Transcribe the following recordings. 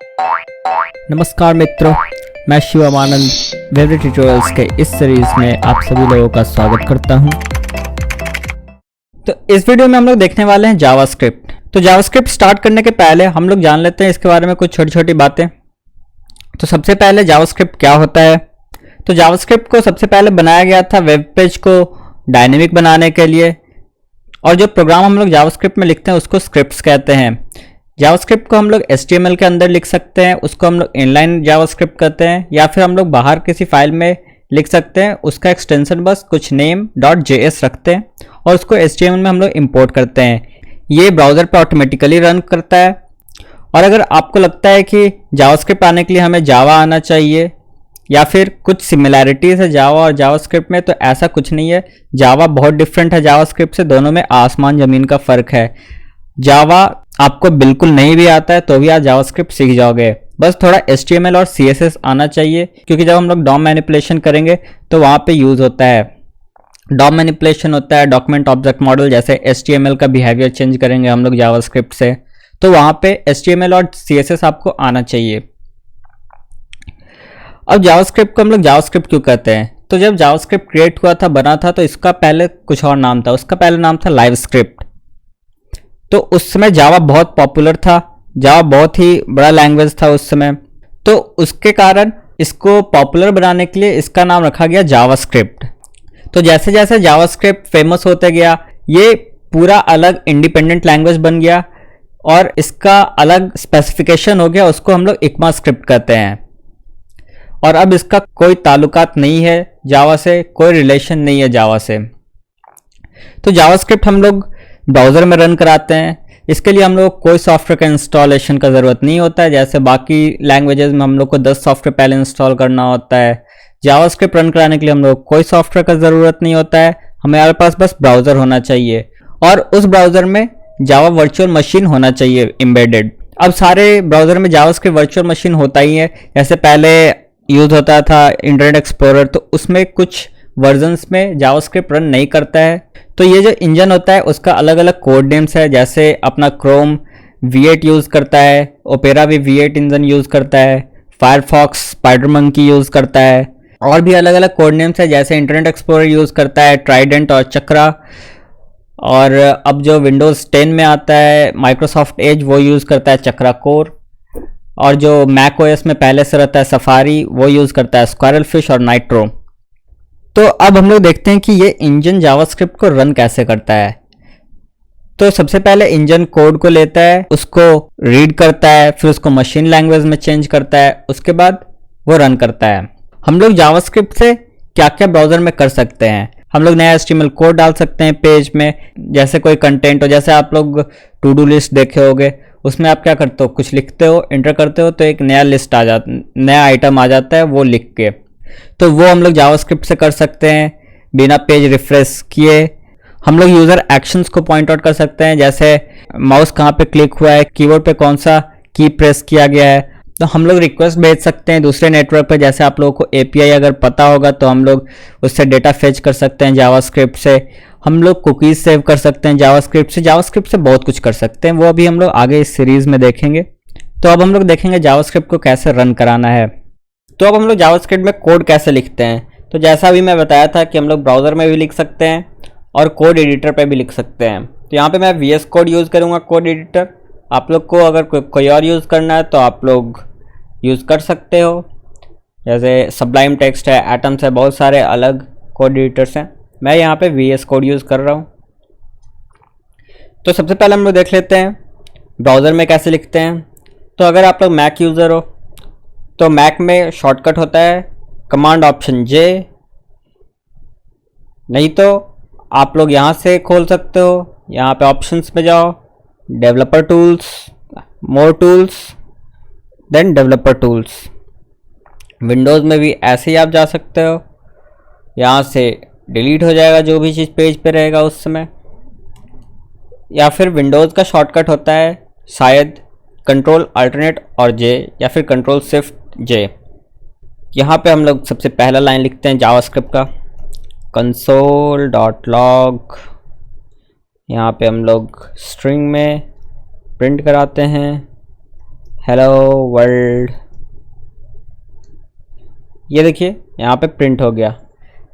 नमस्कार मित्रों, मैं शिवम आनंद वेब ट्यूटोरियल्स के इस सीरीज में आप सभी लोगों का स्वागत करता हूं। तो इस वीडियो में हम लोग देखने वाले हैं जावास्क्रिप्ट। तो जावास्क्रिप्ट स्टार्ट करने के पहले हम लोग जान लेते हैं इसके बारे में कुछ छोटी छोटी बातें। तो सबसे पहले जावास्क्रिप्ट क्या होता है। तो जावास्क्रिप्ट को सबसे पहले बनाया गया था वेब पेज को डायनेमिक बनाने के लिए, और जो प्रोग्राम हम लोग जावास्क्रिप्ट में लिखते हैं उसको स्क्रिप्ट्स कहते हैं। जावास्क्रिप्ट को हम लोग HTML के अंदर लिख सकते हैं, उसको हम लोग इनलाइन जावास्क्रिप्ट कहते हैं, या फिर हम लोग बाहर किसी फाइल में लिख सकते हैं। उसका एक्सटेंशन बस कुछ name.js रखते हैं और उसको HTML में हम लोग इंपोर्ट करते हैं। ये ब्राउज़र पे ऑटोमेटिकली रन करता है। और अगर आपको लगता है कि जावास्क्रिप्ट आने के लिए हमें जावा आना चाहिए या फिर कुछ सिमिलैरिटीज है जावा और जावास्क्रिप्ट में, तो ऐसा कुछ नहीं है। जावा बहुत डिफरेंट है जावास्क्रिप्ट से, दोनों में आसमान ज़मीन का फ़र्क है। जावा आपको बिल्कुल नहीं भी आता है तो भी आप जावास्क्रिप्ट सीख जाओगे, बस थोड़ा HTML और CSS आना चाहिए, क्योंकि जब हम लोग DOM मैनिपुलेशन करेंगे तो वहाँ पे यूज़ होता है। DOM मैनिपुलेशन होता है डॉक्यूमेंट ऑब्जेक्ट मॉडल, जैसे HTML का बिहेवियर चेंज करेंगे हम लोग जावास्क्रिप्ट से, तो वहाँ पे HTML और CSS आपको आना चाहिए। अब जावास्क्रिप्ट को हम लोग जावास्क्रिप्ट क्यों कहते हैं। तो जब जावास्क्रिप्ट क्रिएट हुआ था, बना था, तो इसका पहले कुछ और नाम था। उसका पहले नाम था लाइवस्क्रिप्ट। तो उस समय जावा बहुत पॉपुलर था, जावा बहुत ही बड़ा लैंग्वेज था उस समय, तो उसके कारण इसको पॉपुलर बनाने के लिए इसका नाम रखा गया जावास्क्रिप्ट। तो जैसे जैसे जावास्क्रिप्ट फेमस होते गया, ये पूरा अलग इंडिपेंडेंट लैंग्वेज बन गया और इसका अलग स्पेसिफिकेशन हो गया, उसको हम लोग इक्मास्क्रिप्ट कहते हैं। और अब इसका कोई ताल्लुकात नहीं है जावा से, कोई रिलेशन नहीं है जावा से। तो जावास्क्रिप्ट हम लोग ब्राउज़र में रन कराते हैं। इसके लिए हम लोग कोई सॉफ्टवेयर का इंस्टॉलेशन का ज़रूरत नहीं होता है, जैसे बाकी लैंग्वेजेस में हम लोग को 10 सॉफ्टवेयर पहले इंस्टॉल करना होता है। जावास्क्रिप्ट रन कराने के लिए हम लोग कोई सॉफ्टवेयर का ज़रूरत नहीं होता है, हमारे पास बस ब्राउज़र होना चाहिए और उस ब्राउज़र में जावा वर्चुअल मशीन होना चाहिए एम्बेडेड। अब सारे ब्राउज़र में जावास्क्रिप्ट वर्चुअल मशीन होता ही है। जैसे पहले यूज़ होता था इंटरनेट एक्सप्लोरर, तो उसमें कुछ वर्जन्स में जावास्क्रिप्ट रन नहीं करता है। तो ये जो इंजन होता है उसका अलग अलग कोड नेम्स है, जैसे अपना क्रोम V8 यूज़ करता है, ओपेरा भी V8 इंजन यूज़ करता है, फायरफॉक्स स्पाइडरमंकी यूज़ करता है, और भी अलग अलग कोड नेम्स है। जैसे इंटरनेट एक्सप्लोरर यूज़ करता है ट्राइडेंट और चक्रा, और अब जो विंडोज़ 10 में आता है माइक्रोसॉफ्ट एज, वो यूज़ करता है चक्रा कोर, और जो मैक OS में पहले से रहता है सफारी, वो यूज़ करता है स्क्वायरल फिश और नाइट्रो। तो अब हम लोग देखते हैं कि ये इंजन जावास्क्रिप्ट को रन कैसे करता है। तो सबसे पहले इंजन कोड को लेता है, उसको रीड करता है, फिर उसको मशीन लैंग्वेज में चेंज करता है, उसके बाद वो रन करता है। हम लोग जावास्क्रिप्ट से क्या क्या ब्राउज़र में कर सकते हैं। हम लोग नया HTML कोड डाल सकते हैं पेज में, जैसे कोई कंटेंट हो, जैसे आप लोग टू डू लिस्ट देखे होगे, उसमें आप क्या करते हो, कुछ लिखते हो, एंटर करते हो, तो एक नया लिस्ट आ जाता, नया आइटम आ जाता है, वो लिख के, तो वो हम लोग जावास्क्रिप्ट से कर सकते हैं बिना पेज रिफ्रेश किए। हम लोग यूज़र एक्शंस को पॉइंट आउट कर सकते हैं, जैसे माउस कहाँ पे क्लिक हुआ है, कीबोर्ड पे कौन सा की प्रेस किया गया है। तो हम लोग रिक्वेस्ट भेज सकते हैं दूसरे नेटवर्क पे, जैसे आप लोगों को API अगर पता होगा तो हम लोग उससे डेटा फेच कर सकते हैं जावास्क्रिप्ट से। हम लोग कुकीज़ सेव कर सकते हैं जावास्क्रिप्ट से। जावास्क्रिप्ट से बहुत कुछ कर सकते हैं, वो अभी हम लोग आगे इस सीरीज़ में देखेंगे। तो अब हम लोग देखेंगे जावास्क्रिप्ट को कैसे रन कराना है। तो अब हम लोग जावास्क्रिप्ट में कोड कैसे लिखते हैं। तो जैसा अभी मैं बताया था कि हम लोग ब्राउज़र में भी लिख सकते हैं और कोड एडिटर पे भी लिख सकते हैं। तो यहाँ पे मैं VS कोड यूज़ करूँगा, कोड एडिटर। आप लोग को अगर कोई और यूज़ करना है तो आप लोग यूज़ कर सकते हो, जैसे सबलाइम टेक्स्ट है, एटम्स है, बहुत सारे अलग कोड एडिटर्स हैं। मैं यहाँ पे VS कोड यूज़ कर रहा हूँ। तो सबसे पहले हम लोग देख लेते हैं ब्राउज़र में कैसे लिखते हैं। तो अगर आप लोग मैक यूज़र हो तो मैक में शॉर्टकट होता है कमांड ऑप्शन J, नहीं तो आप लोग यहाँ से खोल सकते हो। यहाँ पे ऑप्शंस में जाओ, developer tools, more tools, then developer tools. Windows में भी ऐसे ही आप जा सकते हो, यहाँ से डिलीट हो जाएगा जो भी चीज़ पेज पे रहेगा उस समय। या फिर विंडोज़ का शॉर्टकट होता है शायद कंट्रोल अल्टरनेट और J, या फिर कंट्रोल शिफ्ट J। यहाँ पे हम लोग सबसे पहला लाइन लिखते हैं जावास्क्रिप्ट का, console.log। यहाँ पे हम लोग स्ट्रिंग में प्रिंट कराते हैं हेलो वर्ल्ड, ये देखिए यहाँ पे प्रिंट हो गया।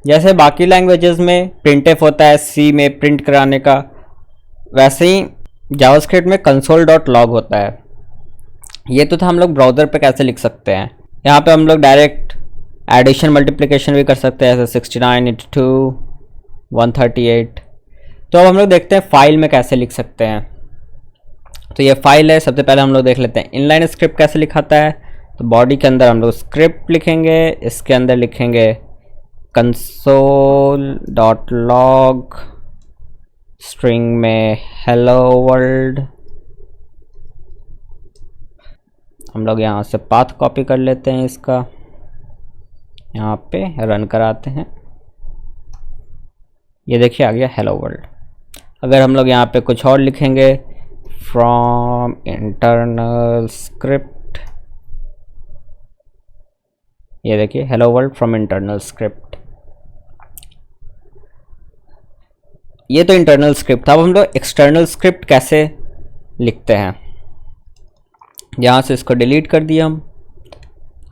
जैसे बाकी लैंग्वेजेस में प्रिंटफ होता है सी में प्रिंट कराने का, वैसे ही जावास्क्रिप्ट में console.log होता है। ये तो था हम लोग ब्राउज़र पे कैसे लिख सकते हैं। यहाँ पे हम लोग डायरेक्ट एडिशन मल्टीप्लिकेशन भी कर सकते हैं, जैसे 69 × 2 138। तो अब हम लोग देखते हैं फाइल में कैसे लिख सकते हैं। तो ये फाइल है, सबसे पहले हम लोग देख लेते हैं इनलाइन स्क्रिप्ट कैसे लिखाता है। तो बॉडी के अंदर हम लोग स्क्रिप्ट लिखेंगे, इसके अंदर लिखेंगे console.log, स्ट्रिंग में हेलो वर्ल्ड। हम लोग यहाँ से पाथ कॉपी कर लेते हैं, इसका यहाँ पे रन कराते हैं। ये देखिए आ गया हेलो वर्ल्ड। अगर हम लोग यहाँ पे कुछ और लिखेंगे, फ्रॉम इंटरनल स्क्रिप्ट, ये देखिए hello world from internal script. ये तो इंटरनल स्क्रिप्ट था। अब हम लोग एक्सटर्नल स्क्रिप्ट कैसे लिखते हैं। यहाँ से इसको डिलीट कर दिया हम।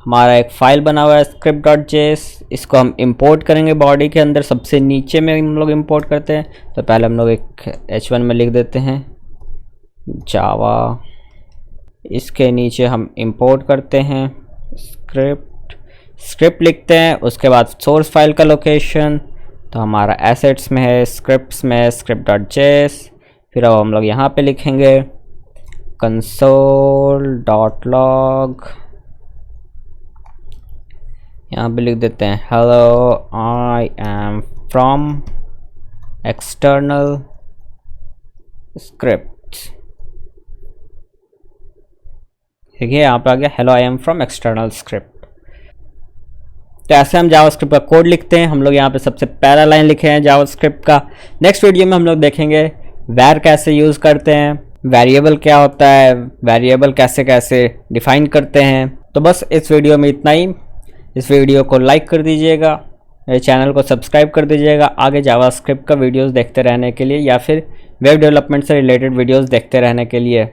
हमारा एक फाइल बना हुआ है script.js, इसको हम इंपोर्ट करेंगे बॉडी के अंदर। सबसे नीचे में हम लोग इंपोर्ट करते हैं, तो पहले हम लोग एक h1 में लिख देते हैं जावा। इसके नीचे हम इंपोर्ट करते हैं स्क्रिप्ट लिखते हैं। उसके बाद सोर्स फाइल का लोकेशन, तो हमारा एसेट्स में है, स्क्रिप्ट्स में है script.js। फिर अब हम लोग यहाँ पे लिखेंगे console.log, यहाँ पे लिख देते हैं hello I am from external script. देखिए यहाँ पे आ गया hello I am from external script. तो ऐसे हम जावास्क्रिप्ट का कोड लिखते हैं। हम लोग यहाँ पे सबसे पहला लाइन लिखे हैं जावास्क्रिप्ट का। नेक्स्ट वीडियो में हम लोग देखेंगे वैर कैसे यूज़ करते हैं, वेरिएबल क्या होता है, वेरिएबल कैसे कैसे डिफाइन करते हैं। तो बस इस वीडियो में इतना ही। इस वीडियो को लाइक कर दीजिएगा, मेरे चैनल को सब्सक्राइब कर दीजिएगा आगे जावास्क्रिप्ट का वीडियोस देखते रहने के लिए, या फिर वेब डेवलपमेंट से रिलेटेड वीडियोस देखते रहने के लिए।